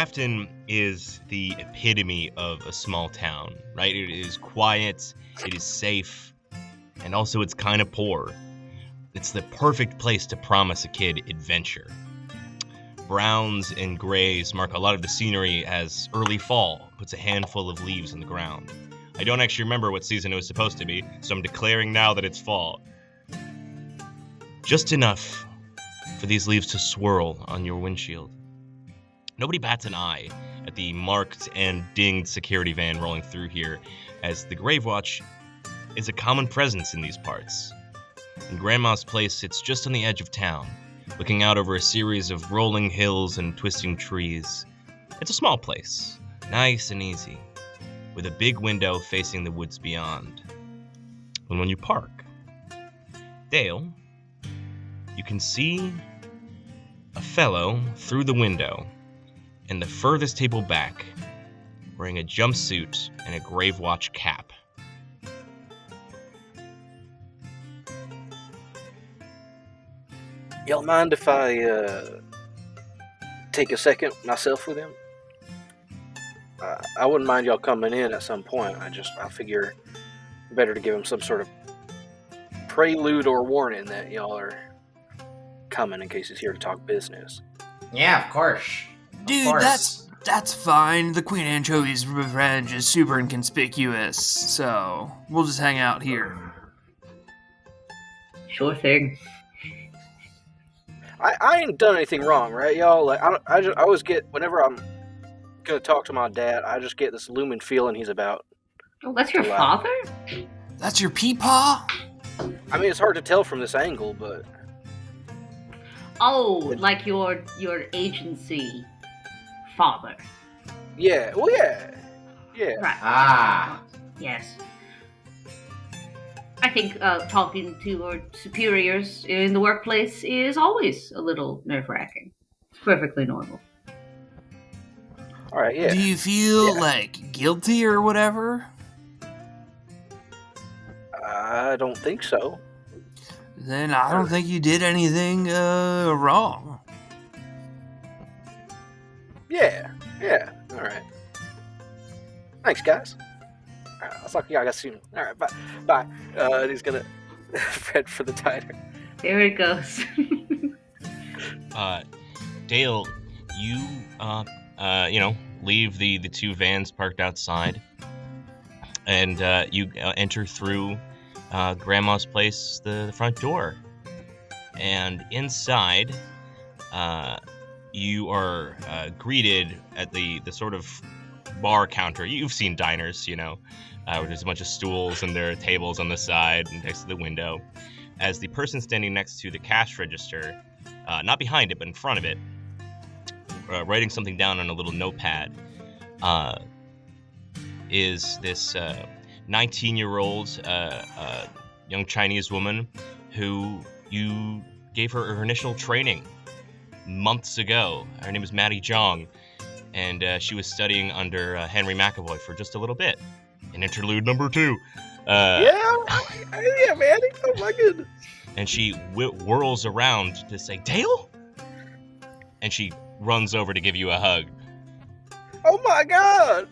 Grafton is the epitome of a small town, right? It is quiet, it is safe, and also it's kind of poor. It's the perfect place to promise a kid adventure. Browns and grays mark a lot of the scenery as early fall puts a handful of leaves on the ground. I don't actually remember what season it was supposed to be, so I'm declaring now that it's fall. Just enough for these leaves to swirl on your windshield. Nobody bats an eye at the marked and dinged security van rolling through here, as the Grave Watch is a common presence in these parts. And Grandma's place sits just on the edge of town, looking out over a series of rolling hills and twisting trees. It's a small place, nice and easy, with a big window facing the woods beyond. And when you park, Dale, you can see a fellow through the window in the furthest table back, wearing a jumpsuit and a Grave Watch cap. Y'all mind if I take a second myself with him? I wouldn't mind y'all coming in at some point. I figure better to give him some sort of prelude or warning that y'all are coming in case he's here to talk business. Yeah, of course. Dude, that's fine. The Queen Anchovy's revenge is super inconspicuous, so we'll just hang out here. Sure thing. I ain't done anything wrong, right, y'all? Like I always get, whenever I'm gonna talk to my dad, I just get this looming feeling he's about. Oh, that's your father? That's your peepaw? I mean, it's hard to tell from this angle, but... Oh, like your agency father. Yeah, well, yeah. Right. Ah. Yes. I think talking to your superiors in the workplace is always a little nerve-wracking. It's perfectly normal. All right, yeah. Do you feel, like, guilty or whatever? I don't think so. Then I don't think you did anything wrong. Yeah. All right. Thanks, guys. All right, I'll talk to you guys soon. All right, bye. And he's gonna head for the diner. There it goes. Dale, you leave the two vans parked outside, and you enter through Grandma's place, the front door. And inside, you are greeted at the sort of bar counter. You've seen diners, where there's a bunch of stools and there are tables on the side and next to the window, as the person standing next to the cash register, not behind it, but in front of it, writing something down on a little notepad, is this 19-year-old young Chinese woman who you gave her initial training months ago. Her name is Maddie Zhang, and she was studying under Henry McAvoy for just a little bit. In interlude number 2. Yeah, Maddie. Oh my goodness. And she whirls around to say, Dale? And she runs over to give you a hug. Oh my God!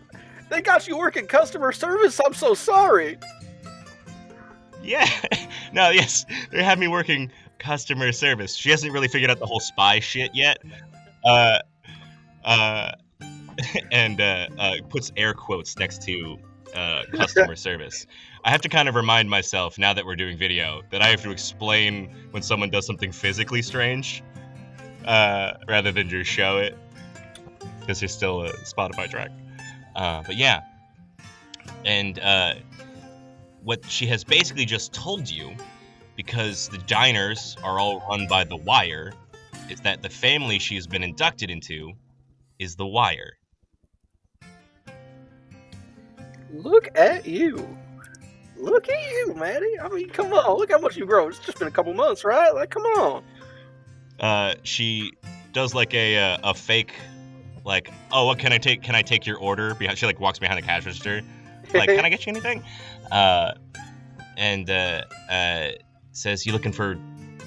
They got you working customer service? I'm so sorry. Yeah. No, yes. They have me working customer service. She hasn't really figured out the whole spy shit yet. And puts air quotes next to customer service. I have to kind of remind myself, now that we're doing video, that I have to explain when someone does something physically strange, rather than just show it, because there's still a Spotify track. But yeah. And what she has basically just told you, because the diners are all run by The Wire, is that the family she's been inducted into is The Wire. Look at you. Look at you, Maddie. I mean, come on. Look how much you've grown. It's just been a couple months, right? Like, come on. She does like a fake, like, oh, what can I take? Can I take your order? She like walks behind the cash register. Like, can I get you anything? And says, you looking for...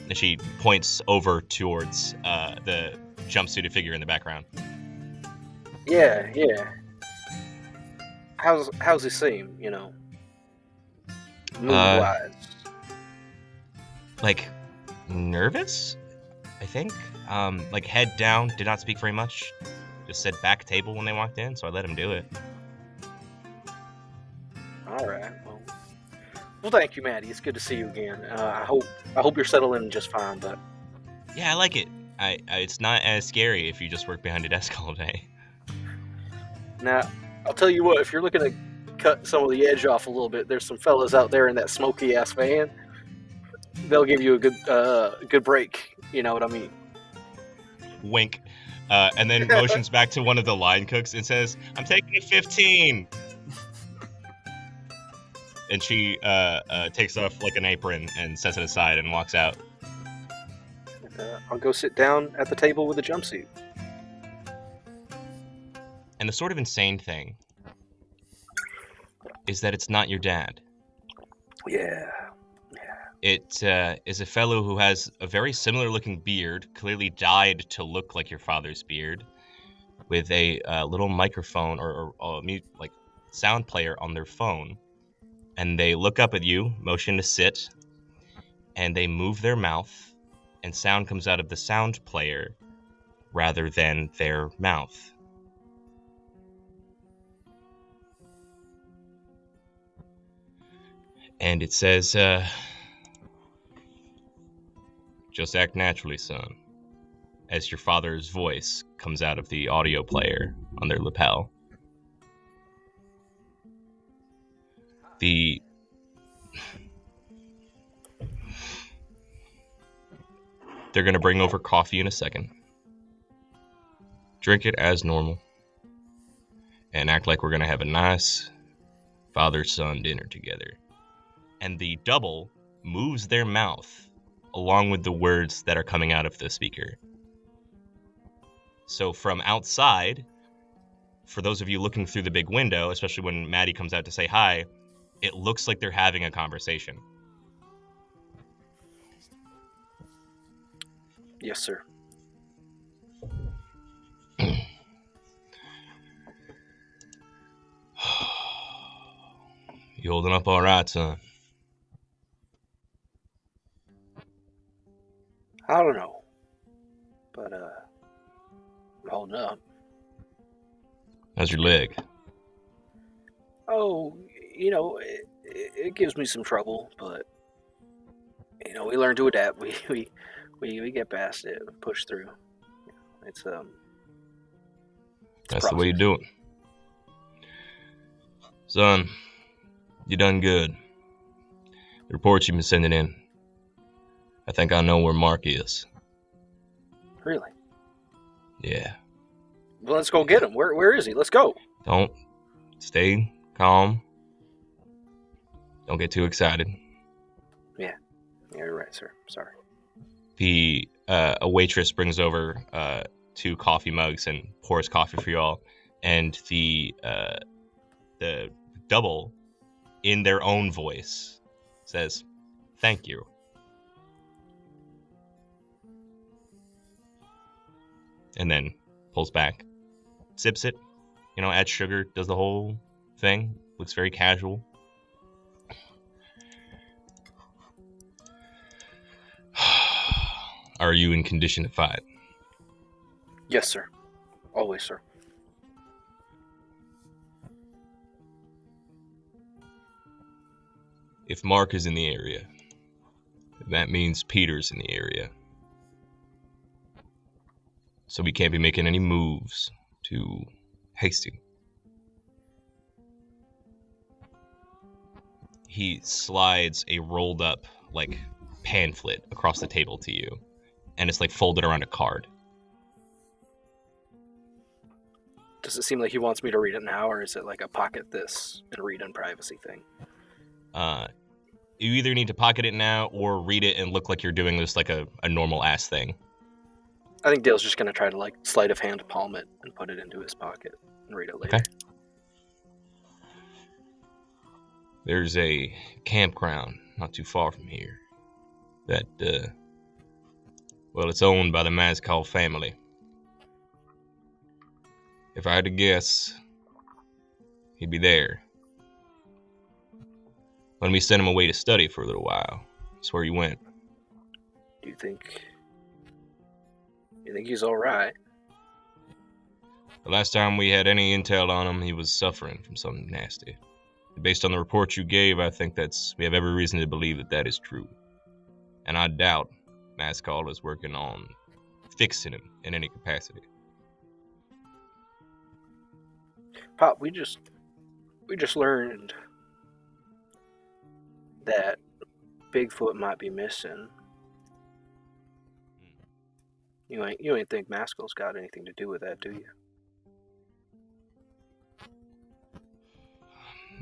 And she points over towards the jumpsuited figure in the background. Yeah. How's he seem? Mood wise. Like, nervous, I think. Like, head down, did not speak very much. Just said back table when they walked in, so I let him do it. All right. Well, thank you, Maddie. It's good to see you again. I hope you're settling just fine. But Yeah, I like it. It's not as scary if you just work behind a desk all day. now, I'll tell you what. If you're looking to cut some of the edge off a little bit, there's some fellas out there in that smoky ass van. They'll give you a good break. You know what I mean? Wink. And then motions back to one of the line cooks and says, "I'm taking a 15." And she takes off like an apron and sets it aside and walks out. I'll go sit down at the table with a jumpsuit. And the sort of insane thing is that it's not your dad. Yeah. It is a fellow who has a very similar looking beard, clearly dyed to look like your father's beard, with a little microphone or like sound player on their phone. And they look up at you, motion to sit, and they move their mouth, and sound comes out of the sound player rather than their mouth. And it says, "Just act naturally, son," as your father's voice comes out of the audio player on their lapel. They're going to bring over coffee in a second. Drink it as normal. And act like we're going to have a nice father-son dinner together. And the double moves their mouth along with the words that are coming out of the speaker. So from outside, for those of you looking through the big window, especially when Maddie comes out to say hi, it looks like they're having a conversation. Yes, sir. You holding up all right, son? I don't know, but I'm holding up. How's your leg? Oh, it gives me some trouble, but we learn to adapt. We get past it, push through. It's That's the way you do it. Son, you done good. The reports you've been sending in, I think I know where Mark is. Really? Yeah. Well, let's go get him. Where is he? Let's go. Don't stay calm. Don't get too excited. Yeah, you're right, sir. Sorry. A waitress brings over 2 coffee mugs and pours coffee for y'all, and the double, in their own voice, says, "Thank you." And then pulls back, sips it, adds sugar, does the whole thing, looks very casual. Are you in condition to fight? Yes, sir. Always, sir. If Mark is in the area, that means Peter's in the area. So we can't be making any moves to Hastings. He slides a rolled up, pamphlet across the table to you. And it's, folded around a card. Does it seem like he wants me to read it now, or is it like a pocket this and read in privacy thing? You either need to pocket it now or read it and look like you're doing this a normal ass thing. I think Dale's just going to try to sleight of hand palm it and put it into his pocket and read it later. Okay. There's a campground not too far from here that, it's owned by the Maskal family. If I had to guess, he'd be there. When we sent him away to study for a little while, that's where he went. Do you think he's all right? The last time we had any intel on him, he was suffering from something nasty. Based on the report you gave, I think we have every reason to believe that is true. And I doubt Maskal is working on fixing him in any capacity. Pop, we just learned that Bigfoot might be missing. You ain't think Maskal's got anything to do with that, do you?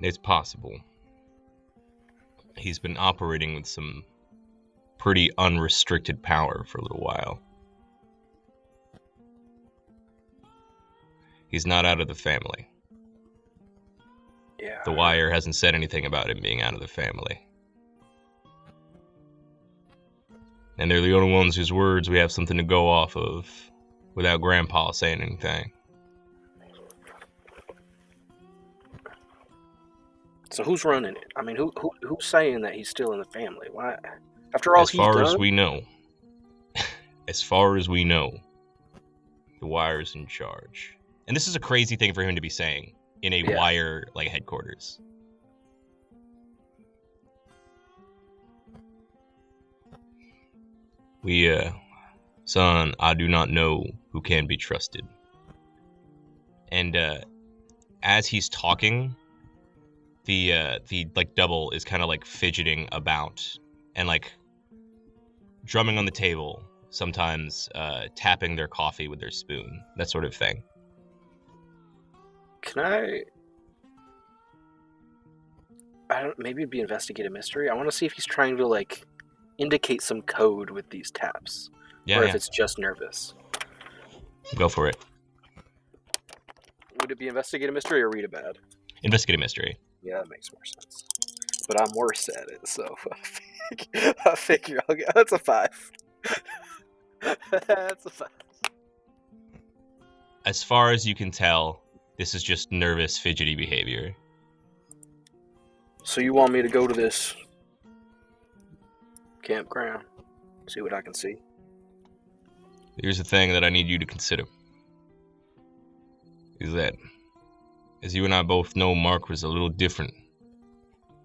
It's possible. He's been operating with some pretty unrestricted power for a little while. He's not out of the family. Yeah. The Wire hasn't said anything about him being out of the family. And they're the only ones whose words we have something to go off of without Grandpa saying anything. So who's running it? I mean, who's saying that he's still in the family? Why? After all As he's far done? as we know, the Wire's in charge. And this is a crazy thing for him to be saying in a Wire headquarters. Son, I do not know who can be trusted. And as he's talking, the double is kind of fidgeting about and drumming on the table, sometimes tapping their coffee with their spoon, that sort of thing. Can I don't maybe it'd be investigate a mystery. I want to see if he's trying to indicate some code with these taps, or if it's just nervous. Go for it. Would it be investigate a mystery or read a bad? Investigate a mystery. Yeah, that makes more sense. But I'm worse at it, so I figure I'll get. That's a 5. That's a 5. As far as you can tell, this is just nervous, fidgety behavior. So you want me to go to this campground, see what I can see? Here's the thing that I need you to consider. Is that, as you and I both know, Mark was a little different.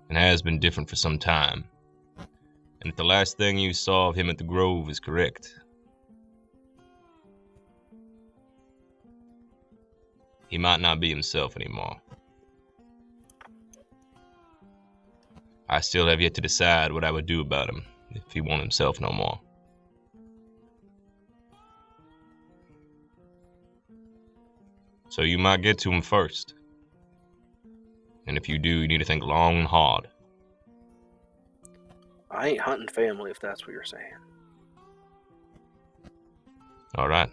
And has been different for some time. And if the last thing you saw of him at the Grove is correct, he might not be himself anymore. I still have yet to decide what I would do about him if he won't himself no more. So you might get to him first. And if you do, you need to think long and hard. I ain't hunting family, if that's what you're saying. All right.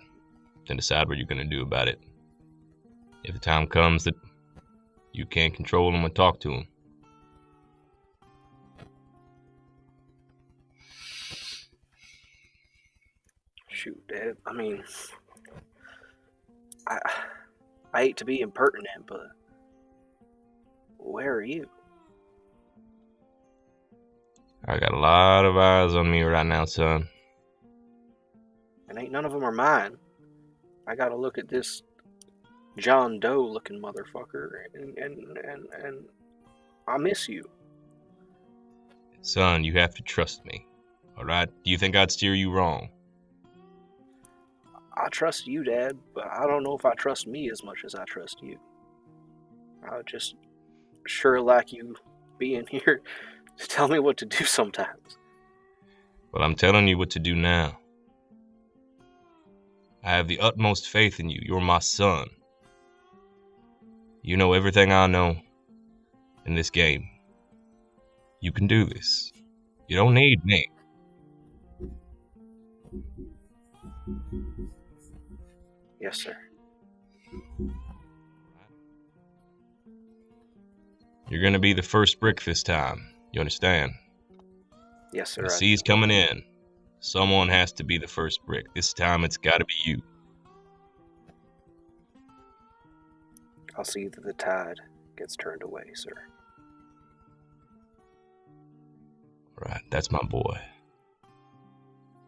Then decide what you're going to do about it. If the time comes that you can't control him or talk to him. Shoot, Dad. I mean, I hate to be impertinent, but where are you? I got a lot of eyes on me right now, son. And ain't none of them are mine. I gotta look at this John Doe looking motherfucker, and I miss you. Son, you have to trust me. All right? Do you think I'd steer you wrong? I trust you, Dad, but I don't know if I trust me as much as I trust you. I would just sure like you being here to tell me what to do sometimes. Well, I'm telling you what to do now. I have the utmost faith in you. You're my son. You know everything I know in this game. You can do this. You don't need me. Yes, sir. You're gonna be the first brick this time. You understand? Yes, sir. The sea's coming in. Someone has to be the first brick. This time it's gotta be you. I'll see that the tide gets turned away, sir. Right, that's my boy.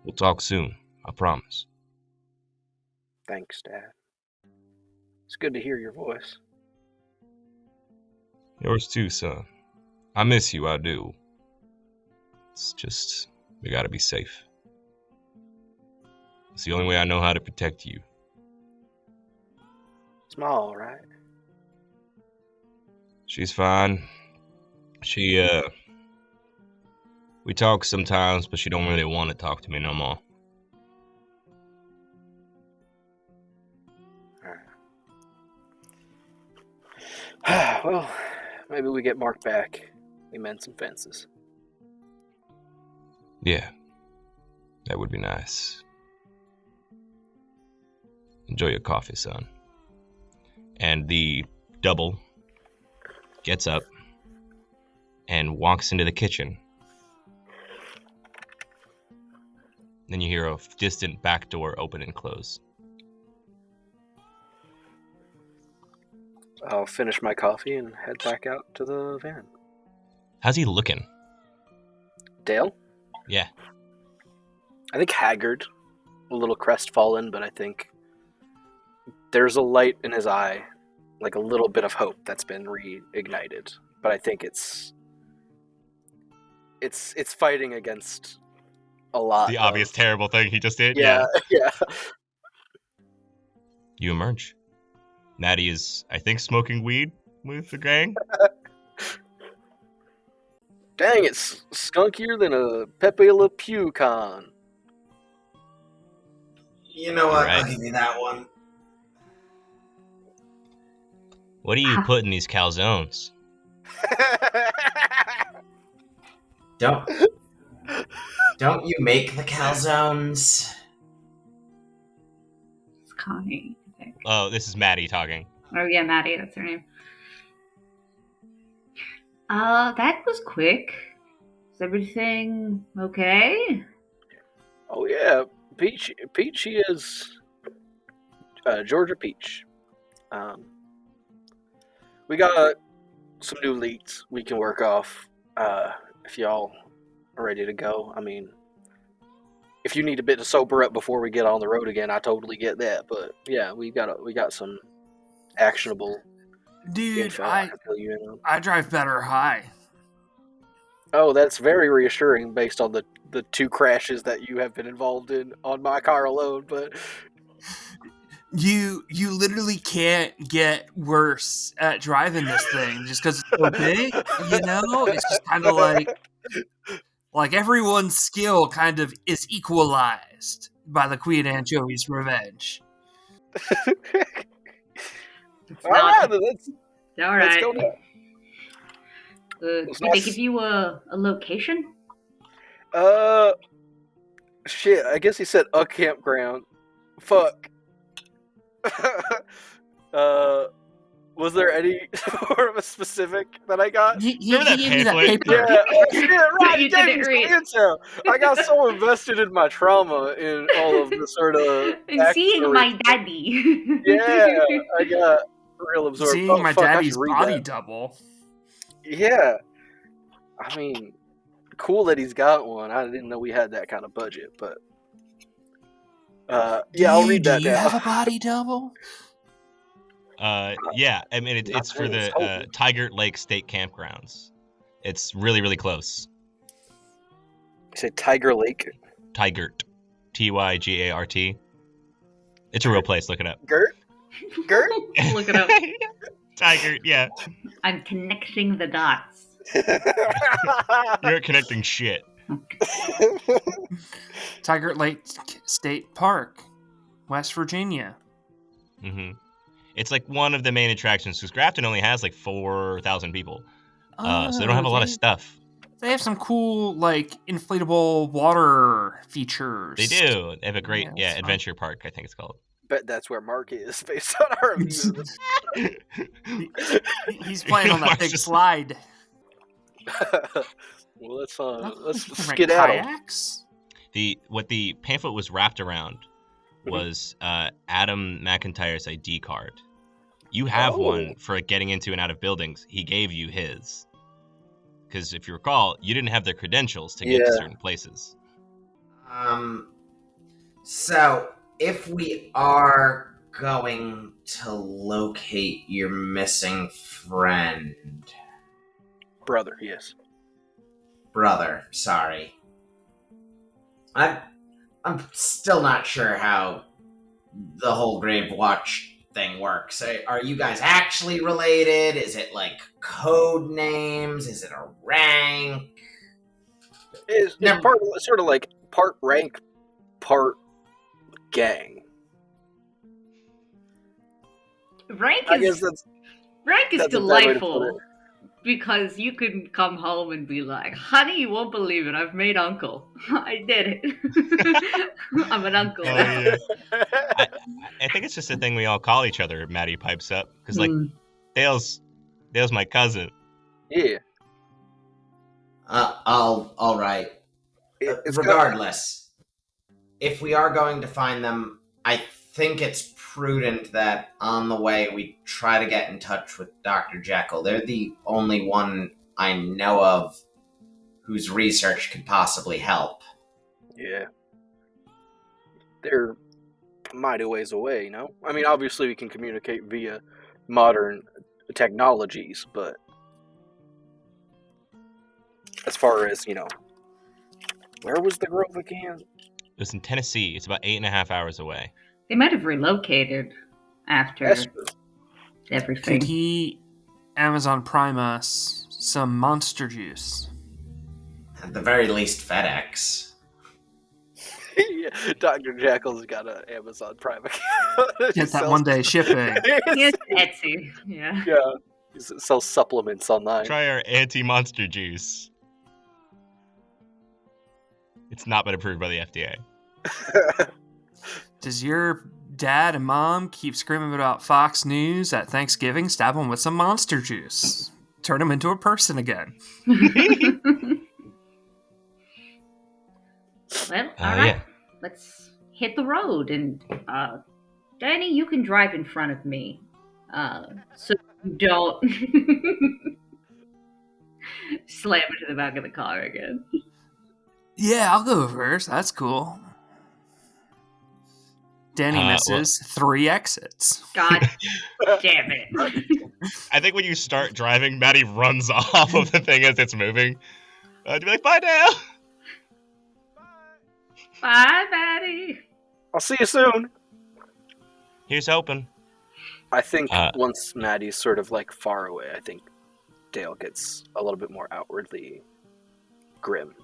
We'll talk soon, I promise. Thanks, Dad. It's good to hear your voice. Yours too, son. I miss you, I do. It's just, we gotta be safe. It's the only way I know how to protect you. Small, right? She's fine. We talk sometimes, but she don't really want to talk to me no more. Alright. Well, maybe we get Mark back. We mend some fences. Yeah, that would be nice. Enjoy your coffee, son. And the double gets up and walks into the kitchen. Then you hear a distant back door open and close. I'll finish my coffee and head back out to the van. How's he looking? Dale? Yeah. I think haggard, a little crestfallen, but I think there's a light in his eye, like a little bit of hope that's been reignited. But I think it's fighting against a lot. The obvious terrible thing he just did? Yeah. You emerge. Maddie is, I think, smoking weed with the gang. Dang, it's skunkier than a Pepe Le Pew con. You know what? Right. I'll give you that one. What do you put in these calzones? Don't you make the calzones? It's Connie, I think. Oh, this is Maddie talking. Oh yeah, Maddie, that's her name. That was quick. Is everything okay? Oh yeah, Peachy is Georgia Peach. We got some new leads we can work off. If y'all are ready to go. I mean, if you need a bit to sober up before we get on the road again, I totally get that. But yeah, we got some actionable Dude, info I can fill you in on. I drive better high. Oh, that's very reassuring based on the two crashes that you have been involved in on my car alone. But You literally can't get worse at driving this thing just because it's so big. You know, it's just kind of like everyone's skill kind of is equalized by the Queen Anchovy's revenge. It's all right, All let's right. go now. Did they give you a location? Shit. I guess he said a campground. Fuck. Was there any more of a specific that I got? Remember that gave me that pamphlet? paper. Yeah, oh shit, right, You you gave didn't me read. some intel. I got so invested in my trauma in all of the sort of And seeing action my daddy. Yeah, I got real absorbed. Seeing Oh, my fuck, I daddy's should read body that. double. Yeah. I mean, cool that he's got one. I didn't know we had that kind of budget, but yeah, I'll read that Do you now. have a body double? Yeah, I mean, it's for the Tygart Lake State Campgrounds. It's really, really close. You said Tygart Lake? Tygart. Tygart. It's a real place, look it up. Gert? Look it up. Tygart, yeah. I'm connecting the dots. You're connecting shit. Tygart Lake State Park, West Virginia. Mm-hmm. It's like one of the main attractions because Grafton only has like 4,000 people, so they don't have a lot of stuff. They have some cool like inflatable water features. They do. They have a great that's adventure park, I think it's called. Bet that's where Mark is based on our reviews. He's playing on that big slide. Well, let's You can rent skedaddle. kayaks. What the pamphlet was wrapped around was Adam McIntyre's ID card. You have one for getting into and out of buildings. He gave you his. Because if you recall, you didn't have the credentials to get to certain places. So, if we are going to locate your missing friend... Brother, yes. Brother, sorry. I'm still not sure how the whole Grave Watch thing works. Are you guys actually related? Is it like code names? Is it a rank? It's sort of like part rank, part gang. Rank I guess is that's a bad way to put delightful it. because you can come home and be like, "Honey, you won't believe it. I've made uncle. I did it. I'm an uncle now." Yeah. I think it's just a thing we all call each other. Maddie pipes up because like Dale's my cousin. Yeah. All right. Regardless, if we are going to find them, I think it's prudent that on the way we try to get in touch with Dr. Jekyll. They're the only one I know of whose research could possibly help. Yeah. They're mighty ways away, you know? I mean, obviously we can communicate via modern technologies, but as far as, where was the grove again? It was in Tennessee. It's about 8.5 hours away. They might have relocated after everything. Could he Amazon Prime us some Monster Juice? At the very least, FedEx. Yeah, Dr. Jekyll's got an Amazon Prime account. Get that one-day shipping. Yes, Etsy. Yeah. Yeah. He sells supplements online. Try our anti-monster juice. It's not been approved by the FDA. Does your dad and mom keep screaming about Fox News at Thanksgiving? Stab them with some Monster Juice. Turn them into a person again. Well, all right. Yeah. Let's hit the road. And, Danny, you can drive in front of me. So you don't slam into the back of the car again. Yeah, I'll go first. That's cool. Danny misses 3 exits. God damn it. I think when you start driving, Maddie runs off of the thing as it's moving. To be like, bye now. Bye, Maddie. I'll see you soon. Here's hoping. I think once Maddie's sort of like far away, I think Dale gets a little bit more outwardly grim.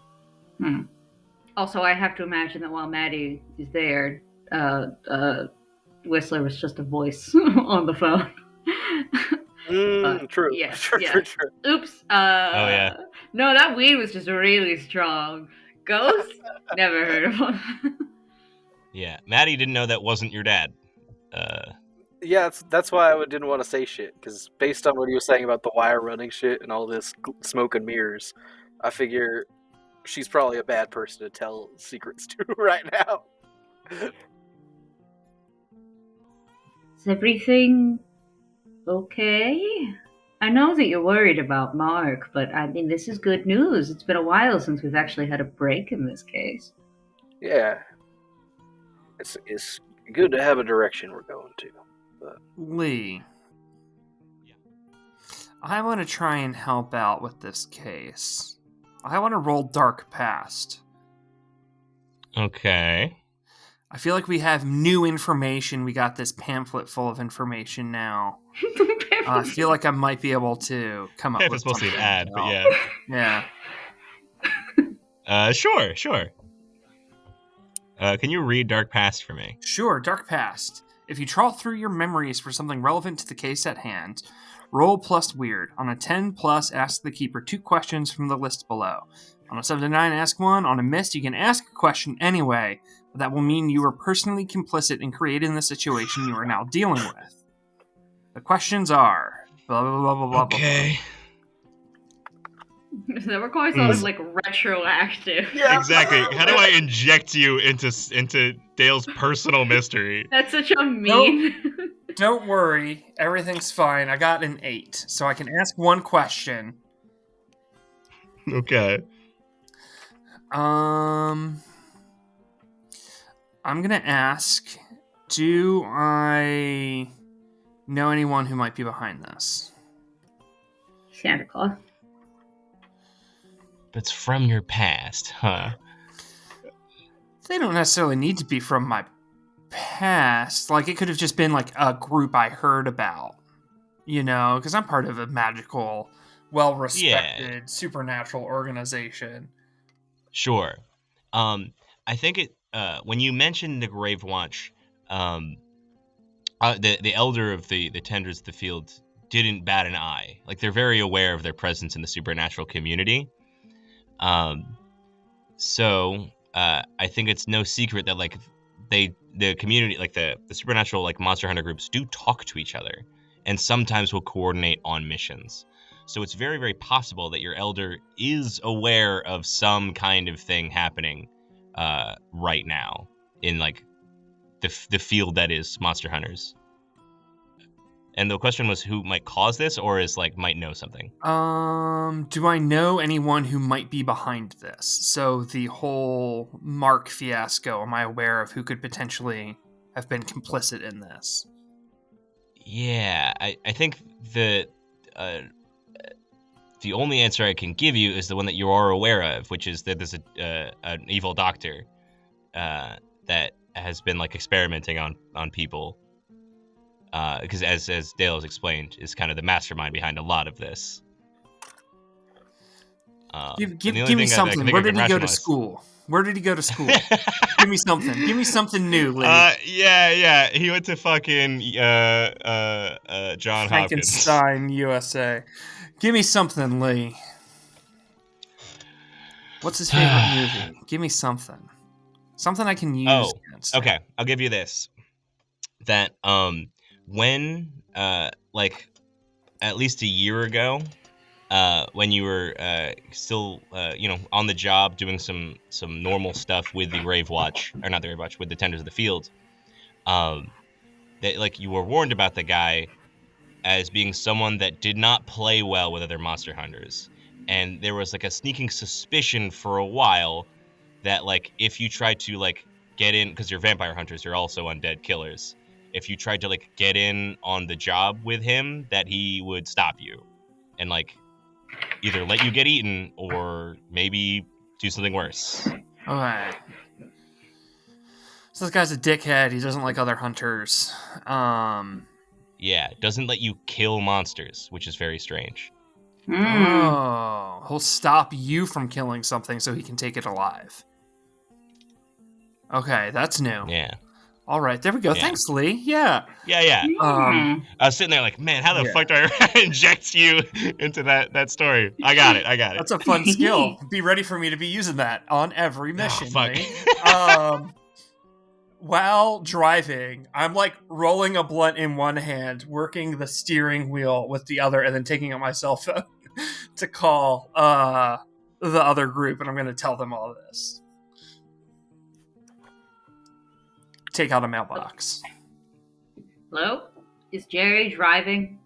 Also, I have to imagine that while Maddie is there, Whistler was just a voice on the phone. True. Yeah, True. Oops. Oh, yeah. No, that weed was just really strong. Ghost? Never heard of him. Yeah, Maddie didn't know that wasn't your dad. Yeah, that's why I didn't want to say shit, because based on what he was saying about the wire running shit and all this smoke and mirrors, I figure she's probably a bad person to tell secrets to right now. Is everything okay? I know that you're worried about Mark, but I mean, this is good news. It's been a while since we've actually had a break in this case. Yeah. It's good to have a direction we're going to. But... Lee. I want to try and help out with this case. I want to roll Dark Past. Okay. I feel like we have new information. We got this pamphlet full of information now. I feel like I might be able to come up with It's supposed to be an ad, but yeah. Yeah. Sure. Can you read Dark Past for me? Sure, Dark Past. If you trawl through your memories for something relevant to the case at hand, roll plus weird. On a 10 plus, ask the keeper 2 questions from the list below. On a 7 to 9, ask 1. On a miss, you can ask a question anyway, but that will mean you were personally complicit in creating the situation you are now dealing with. The questions are... blah, blah, blah, blah, blah, Okay. That requires all like retroactive. Yeah. Exactly. How do I inject you into Dale's personal mystery? That's such a mean. Don't worry, everything's fine. I got an 8, so I can ask one question. Okay. I'm gonna ask, do I know anyone who might be behind this? Santa Claus. It's from your past, huh? They don't necessarily need to be from my past. Like, it could have just been like a group I heard about, because I'm part of a magical, well-respected, supernatural organization. Sure. I think when you mentioned the Grave Watch, the elder of the Tenders of the Field didn't bat an eye. Like, they're very aware of their presence in the supernatural community. So I think it's no secret that like the community, like the supernatural like monster hunter groups do talk to each other and sometimes will coordinate on missions. So it's very, very possible that your elder is aware of some kind of thing happening right now in like the field that is monster hunters. And the question was who might cause this, or is like might know something? Do I know anyone who might be behind this? So the whole Mark fiasco, am I aware of who could potentially have been complicit in this? Yeah, I think the only answer I can give you is the one that you are aware of, which is that there's an evil doctor that has been like experimenting on people. Because as Dale has explained, is kind of the mastermind behind a lot of this. Give me something. Where did he go to school? Give me something. Give me something new, Lee. Yeah. He went to fucking John Frankenstein, Hopkins. USA. Give me something, Lee. What's his favorite movie? Give me something. Something I can use against him. Okay. I'll give you this. That when like at least a year ago, when you were still on the job doing some normal stuff with the Grave Watch, or not the Grave Watch, with the Tenders of the Field, that like you were warned about the guy as being someone that did not play well with other monster hunters, and there was like a sneaking suspicion for a while that like if you tried to like get in, because you're vampire hunters, you're also undead killers. If you tried to like get in on the job with him, that he would stop you and like either let you get eaten or maybe do something worse. Okay. So this guy's a dickhead. He doesn't like other hunters. Yeah, doesn't let you kill monsters, which is very strange. Oh, he'll stop you from killing something so he can take it alive. Okay, that's new. Yeah. All right, there we go. Yeah. Thanks, Lee. Yeah. I was sitting there like, man, how the fuck do I inject you into that story? I got it. That's a fun skill. Be ready for me to be using that on every mission. Oh, fuck. While driving, I'm like rolling a blunt in one hand, working the steering wheel with the other, and then taking out my cell phone to call the other group, and I'm going to tell them all this. Take out a mailbox. Hello? Is Jerry driving?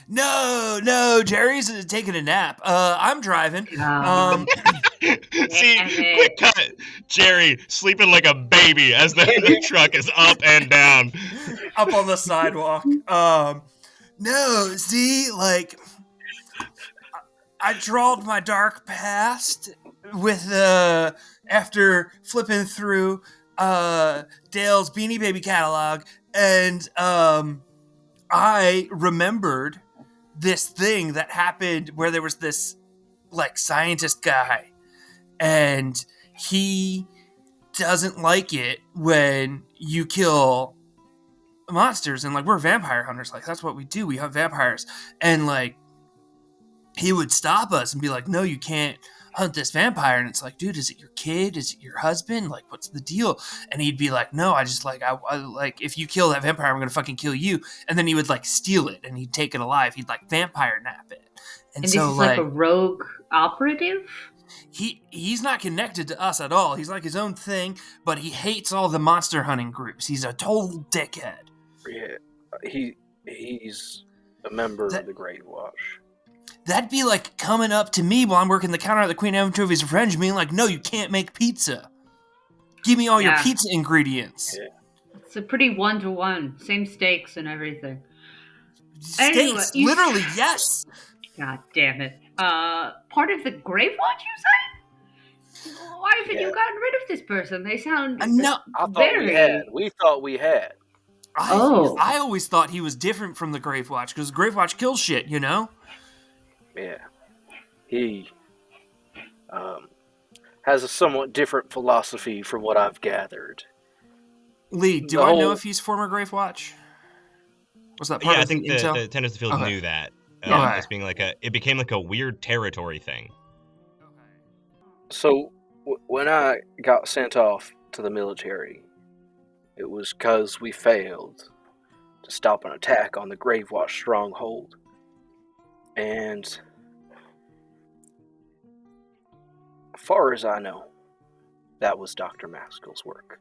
No, Jerry's taking a nap. I'm driving. See, quick cut. Jerry sleeping like a baby as the truck is up and down. Up on the sidewalk. No, see, like, I drawed my dark past with, after flipping through Dale's Beanie Baby catalog, and I remembered this thing that happened where there was this like scientist guy, and he doesn't like it when you kill monsters, and like we're vampire hunters, like that's what we do, we hunt vampires, and like he would stop us and be like, no, you can't hunt this vampire. And it's like, dude, is it your kid? Is it your husband? Like, what's the deal? And he'd be like, no, I just like, I like, if you kill that vampire, I'm gonna fucking kill you. And then he would like steal it and he'd take it alive. He'd like vampire nap it. And this so is like a rogue operative? He's not connected to us at all. He's like his own thing, but he hates all the monster hunting groups. He's a total dickhead. Yeah. He's a member of the Grave Watch. That'd be like coming up to me while I'm working the counter at the Queen Anchovies Revenge, being like, "No, you can't make pizza. Give me all your pizza ingredients." Yeah. It's a pretty 1-to-1. Same stakes and everything. Steaks, literally, yes. God damn it. Part of the Grave Watch, you say? Why haven't you gotten rid of this person? They sound no. I thought we thought we had. I always thought he was different from the Grave Watch, because the Grave Watch kills shit, you know? Yeah. He has a somewhat different philosophy from what I've gathered. Lee, do I know if he's former Grave Watch? Was that part of I think intel? the Tenders of the Field knew that. Okay. As being like it became like a weird territory thing. So, when I got sent off to the military, it was because we failed to stop an attack on the Grave Watch stronghold. And, as far as I know, that was Dr. Maskal's work.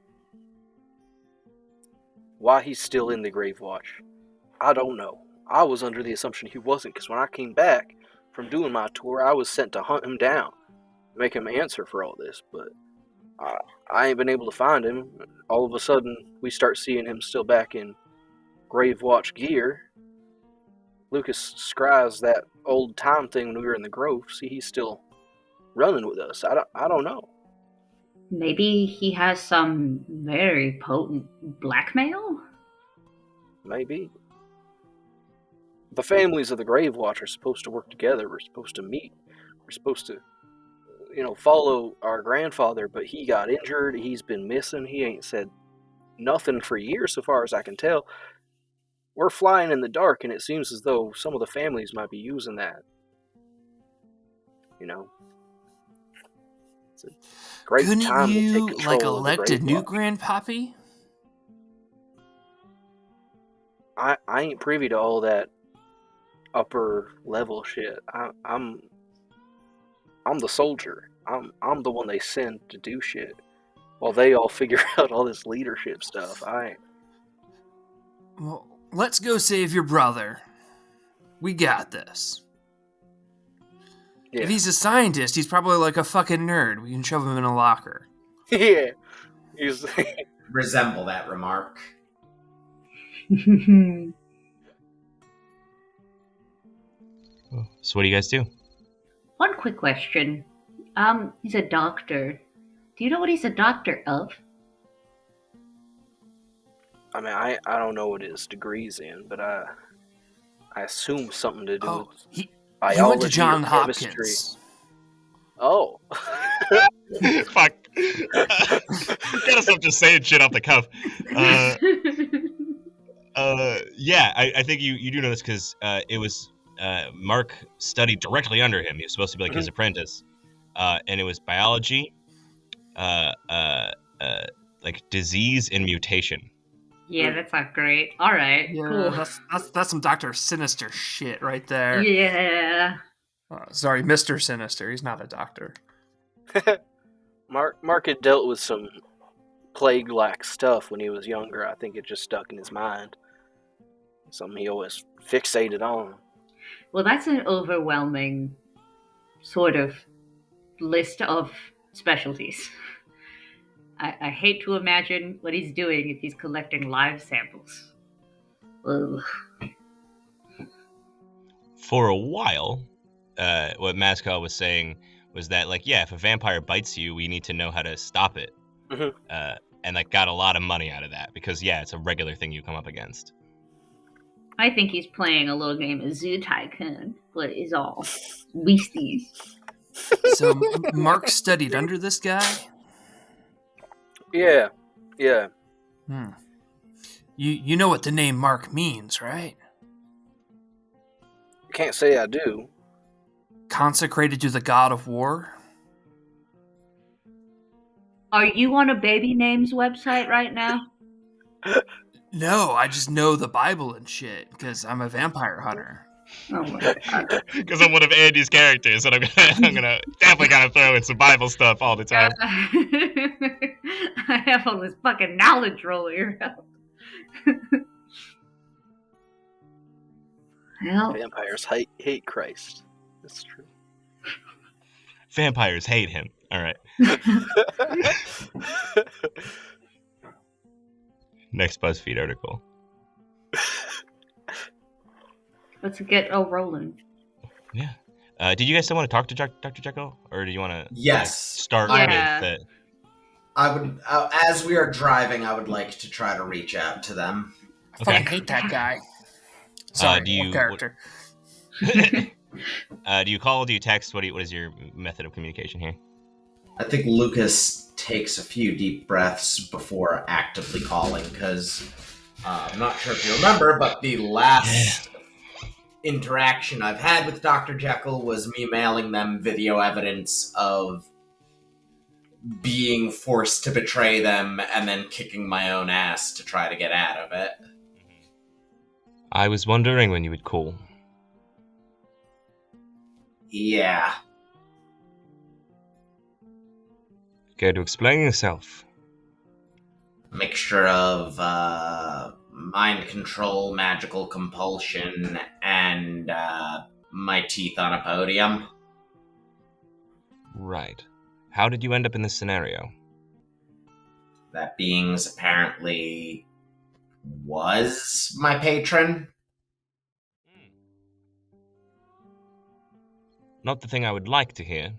Why he's still in the Grave Watch, I don't know. I was under the assumption he wasn't, because when I came back from doing my tour, I was sent to hunt him down, make him answer for all this, but I ain't been able to find him. All of a sudden, we start seeing him still back in Grave Watch gear. Lucas scries that old time thing when we were in the Grove. See, he's still running with us. I don't know. Maybe he has some very potent blackmail? Maybe. The families of the Grave Watch are supposed to work together. We're supposed to meet. We're supposed to, follow our grandfather, but he got injured. He's been missing. He ain't said nothing for years, so far as I can tell. We're flying in the dark, and it seems as though some of the families might be using that. It's a great Couldn't time you, to take control elect a of the new Grave Watch. grandpappy? I ain't privy to all that upper level shit. I'm the soldier. I'm the one they send to do shit, while they all figure out all this leadership stuff. Well, let's go save your brother. We got this. Yeah. If he's a scientist, he's probably like a fucking nerd. We can shove him in a locker. Yeah. He's Resemble that remark. So what do you guys do? One quick question. He's a doctor. Do you know what he's a doctor of? I mean, I don't know what his degree's in, but I assume something to do with biology. He went to or John chemistry. Hopkins. Oh. Fuck. Gotta stop just saying shit off the cuff. Yeah, I think you do know this because it was Mark studied directly under him. He was supposed to be like his apprentice, and it was biology, like disease and mutation. Yeah, that's not great. All right, Yeah, cool. that's some Dr. Sinister shit right there. Yeah. Sorry, Mr. Sinister. He's not a doctor. Mark had dealt with some plague-like stuff when he was younger. I think it just stuck in his mind. Something he always fixated on. Well, that's an overwhelming sort of list of specialties. I hate to imagine what he's doing if he's collecting live samples. Ugh. For a while, what Maskal was saying was that, like, yeah, if a vampire bites you, we need to know how to stop it. And, like, got a lot of money out of that because, yeah, it's a regular thing you come up against. I think he's playing a little game of Zoo Tycoon, but it's all beasties. So Mark studied under this guy? Yeah. You know what the name Mark means, right? Can't say I do. Consecrated to the god of war? Are you on a baby names website right now? No, I just know the Bible and shit, because I'm a vampire hunter. Oh my god. Because I'm one of Andy's characters, and I'm gonna definitely gotta throw in some Bible stuff all the time. I have all this fucking knowledge rolling around. Well, Vampires hate Christ. That's true. Vampires hate him. All right. Next BuzzFeed article. let's get rolling. Yeah. Did you guys still want to talk to Dr. Jekyll, or do you want to start Yeah. with? I would, as we are driving, I would like to try to reach out to them. I fucking hate that guy. Sorry, off character. Do you call? Do you text? What is your method of communication here? I think Lucas takes a few deep breaths before actively calling, because I'm not sure if you remember, but the last interaction I've had with Dr. Jekyll was me mailing them video evidence of being forced to betray them and then kicking my own ass to try to get out of it. I was wondering when you would call. Yeah. Care to explain yourself? Mixture of mind control, magical compulsion, and my teeth on a podium. Right. How did you end up in this scenario? That beings apparently was my patron. Not the thing I would like to hear.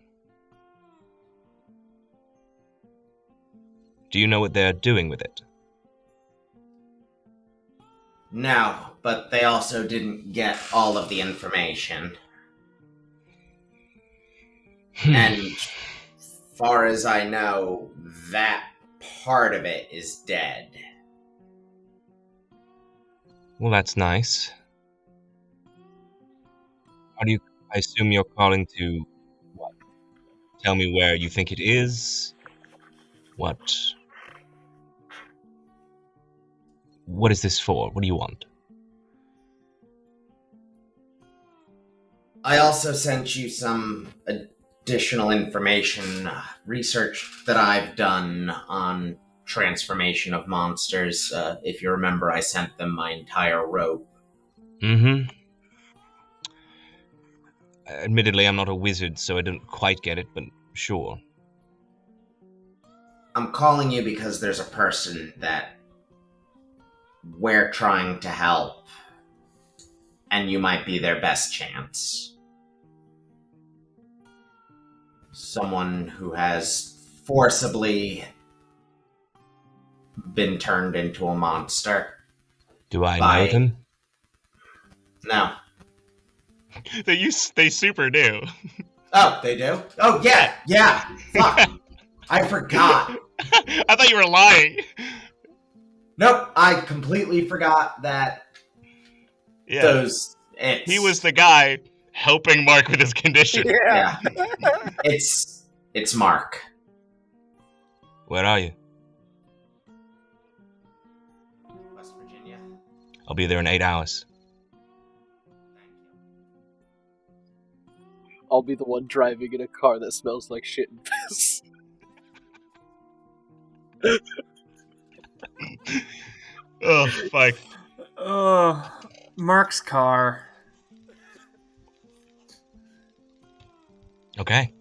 Do you know what they're doing with it? No, but they also didn't get all of the information. And far as I know, that part of it is dead. Well, that's nice. I assume you're calling to, what? Tell me where you think it is? What is this for? What do you want? I also sent you some additional information, research that I've done on transformation of monsters. If you remember, I sent them my entire rope. Mm-hmm. Admittedly, I'm not a wizard, so I don't quite get it, but sure. I'm calling you because there's a person that we're trying to help, and you might be their best chance. Someone who has forcibly been turned into a monster. Do I know them? No. They super do. Oh, they do? Oh, yeah. Fuck. I forgot. I thought you were lying. Nope, I completely forgot that. Yeah. He was the guy helping Mark with his condition. Yeah. It's Mark. Where are you? West Virginia. I'll be there in 8 hours. I'll be the one driving in a car that smells like shit and piss. Oh, fuck. Mark's car. Okay.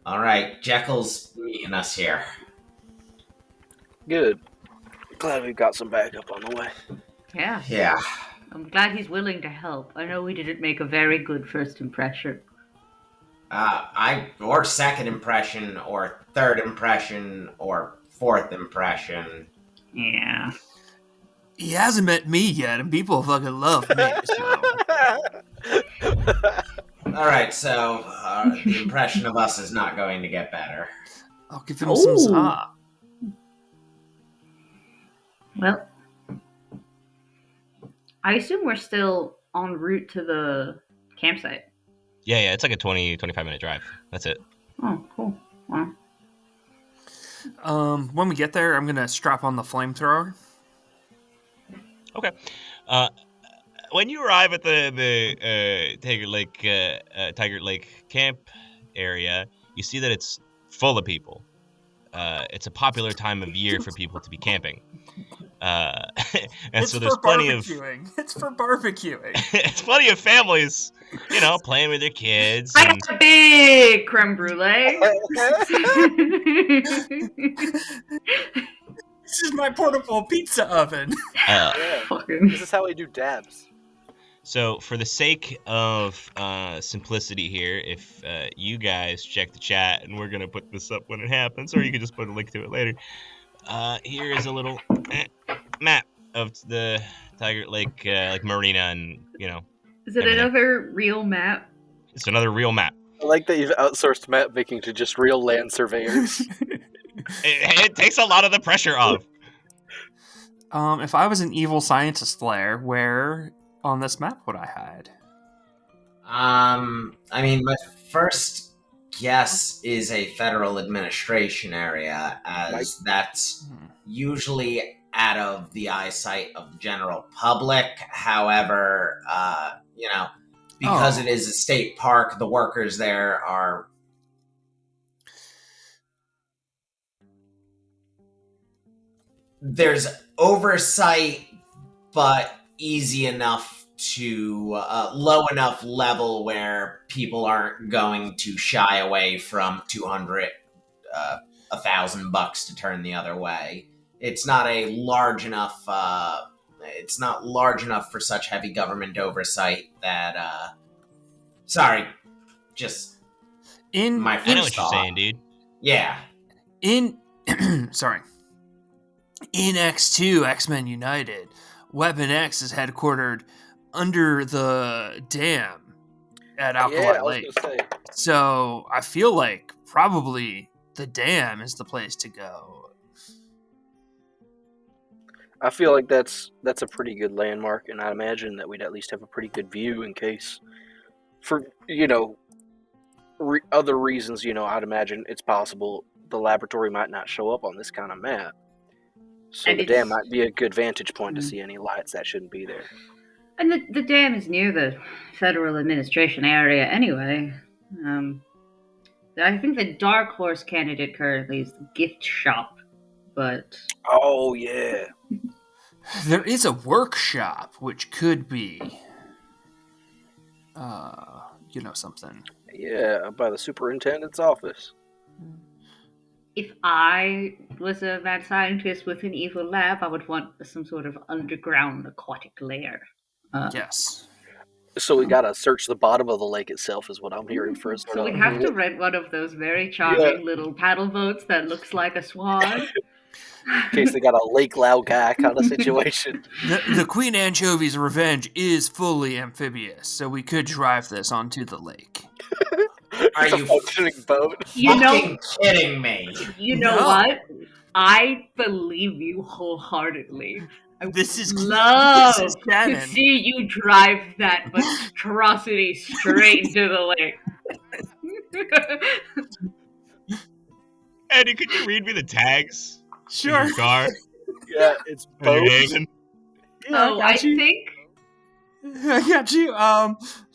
All right, Jekyll's meeting us here. Good. Glad we've got some backup on the way. Yeah. Yeah. I'm glad he's willing to help. I know we didn't make a very good first impression. Or second impression, or third impression, or fourth impression. Yeah. He hasn't met me yet, and people fucking love me, so. Alright, so the impression of us is not going to get better. I'll give him some za. Well, I assume we're still en route to the campsite. Yeah, it's like a 20-25 minute drive. That's it. Oh, cool. Wow. When we get there, I'm gonna strap on the flamethrower. Okay. When you arrive at the Tygart Lake camp area, you see that it's full of people. It's a popular time of year for people to be camping. And It's so there's for plenty of barbecuing. It's for barbecuing. it's plenty of families, playing with their kids. I got a big creme brulee. This is my portable pizza oven. This is how we do dabs. So, for the sake of simplicity here, if you guys check the chat, and we're gonna put this up when it happens, or you can just put a link to it later. Here is a little map of the Tygart Lake marina, and Is it another real map? It's another real map. I like that you've outsourced map making to just real land surveyors. It takes a lot of the pressure off. If I was an evil scientist Slayer, where on this map would I hide? My first guess is a federal administration area, as that's usually out of the eyesight of the general public. However, because it is a state park, the workers there are... There's oversight, but easy enough to low enough level where people aren't going to shy away from $200, $1,000 to turn the other way. It's not a large enough. It's not large enough for such heavy government oversight that. Sorry, just in my first I know what thought. you're saying, dude. Yeah. Sorry. In X2, X-Men United, Weapon X is headquartered under the dam at Alkali Lake. So I feel like probably the dam is the place to go. I feel like that's a pretty good landmark, and I imagine that we'd at least have a pretty good view in case, for other reasons. I'd imagine it's possible the laboratory might not show up on this kind of map. So the dam might be a good vantage point to see any lights that shouldn't be there. And the dam is near the federal administration area anyway. I think the dark horse candidate currently is the gift shop, but... Oh, yeah. There is a workshop, which could be... something. Yeah, by the superintendent's office. If I was a mad scientist with an evil lab, I would want some sort of underground aquatic lair. Yes. So we gotta search the bottom of the lake itself, is what I'm hearing first. So we'd have to rent one of those very charming little paddle boats that looks like a swan. In case they got a Lake Lao guy kind of situation. The Queen Anchovy's Revenge is fully amphibious, so we could drive this onto the lake. Are you functioning boat? Fucking kidding me? You know what? I believe you wholeheartedly. This is love this is to see you drive that monstrosity straight into the lake. Eddie, could you read me the tags? Sure. In your car? Yeah, it's boat. Oh, I think. I got you.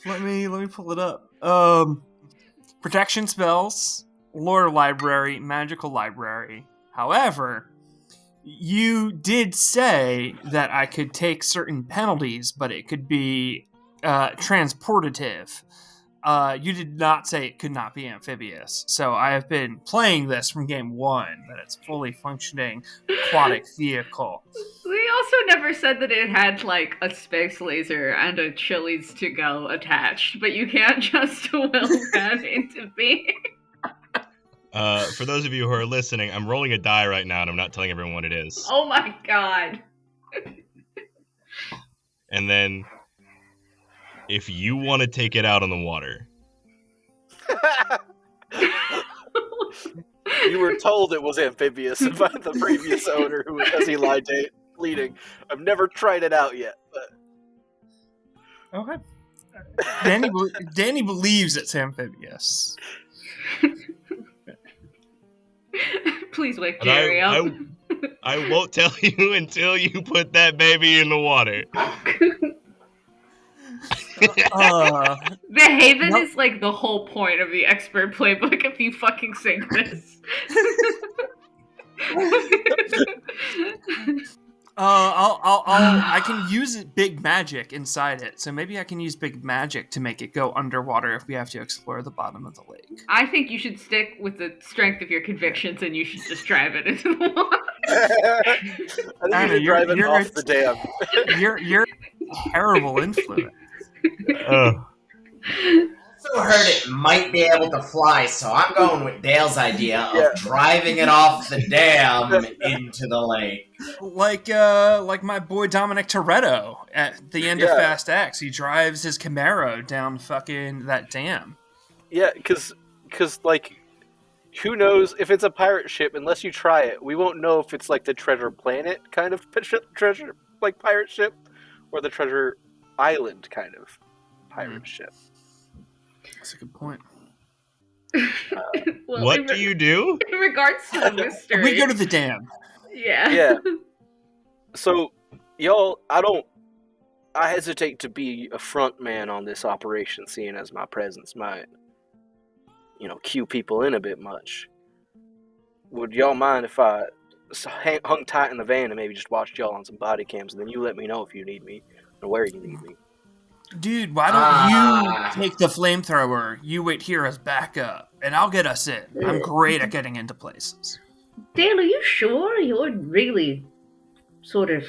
Let me pull it up. Protection spells, lore library, magical library. However, you did say that I could take certain penalties, but it could be transportative. You did not say it could not be amphibious. So I have been playing this from game 1, that it's fully functioning aquatic vehicle. We also never said that it had, like, a space laser and a Chili's to go attached, but you can't just will that into being. For those of you who are listening, I'm rolling a die right now, and I'm not telling everyone what it is. Oh my god. And then, if you want to take it out on the water. You were told it was amphibious by the previous owner, who was he lied leading. I've never tried it out yet. But... Okay. Danny believes it's amphibious. Please wake Jerry up. I won't tell you until you put that baby in the water. The Haven is like the whole point of the expert playbook if you fucking sing this. I can use big magic inside it, so maybe I can use big magic to make it go underwater if we have to explore the bottom of the lake. I think you should stick with the strength of your convictions, and you should just drive it into the water. I think you're driving off the dam. You're a terrible influence. Oh. Also heard it might be able to fly, so I'm going with Dale's idea of driving it off the dam into the lake. Like my boy Dominic Toretto at the end of Fast X. He drives his Camaro down fucking that dam. Yeah, because like, who knows if it's a pirate ship? Unless you try it, we won't know if it's like the Treasure Planet kind of treasure, like pirate ship, or the Treasure Island kind of pirate ship. That's a good point. Well, what do you do? In regards to the mystery, we go to the dam. Yeah. So, y'all, I hesitate to be a front man on this operation, seeing as my presence might, cue people in a bit much. Would y'all mind if I hung tight in the van and maybe just watched y'all on some body cams, and then you let me know if you need me or where you need me? Dude, why don't you take the flamethrower? You wait here as backup, and I'll get us in. I'm great at getting into places. Dale, are you sure? You're really you're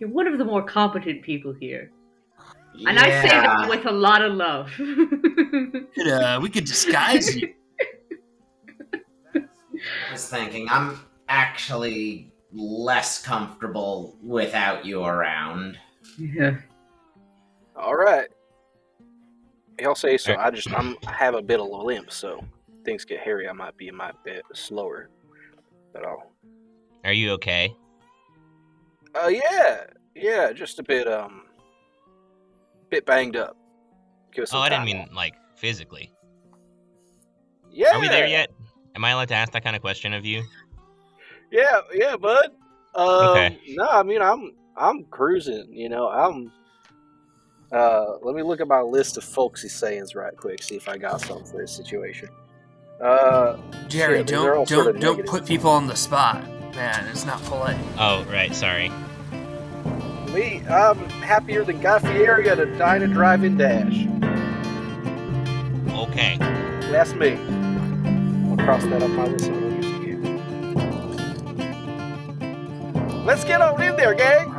one of the more competent people here. Yeah. And I say that with a lot of love. We could disguise you. I was thinking, I'm actually less comfortable without you around. Yeah. All right. Y'all say so. I have a bit of a limp, so things get hairy. I might be a bit slower. But Are you okay? Yeah, just a bit banged up. Give us some I time. didn't mean like physically. Yeah. Are we there yet? Am I allowed to ask that kind of question of you? Yeah, bud. Okay. No, I mean I'm cruising. Let me look at my list of folksy sayings right quick. See if I got something for this situation. Jerry, don't put people on the spot, man. It's not polite. Oh, right. Sorry. I'm happier than Guy Fieri at a dine and drive-in dash. Okay. That's me. I'll cross that off my list and we'll use it again. Let's get on in there, gang!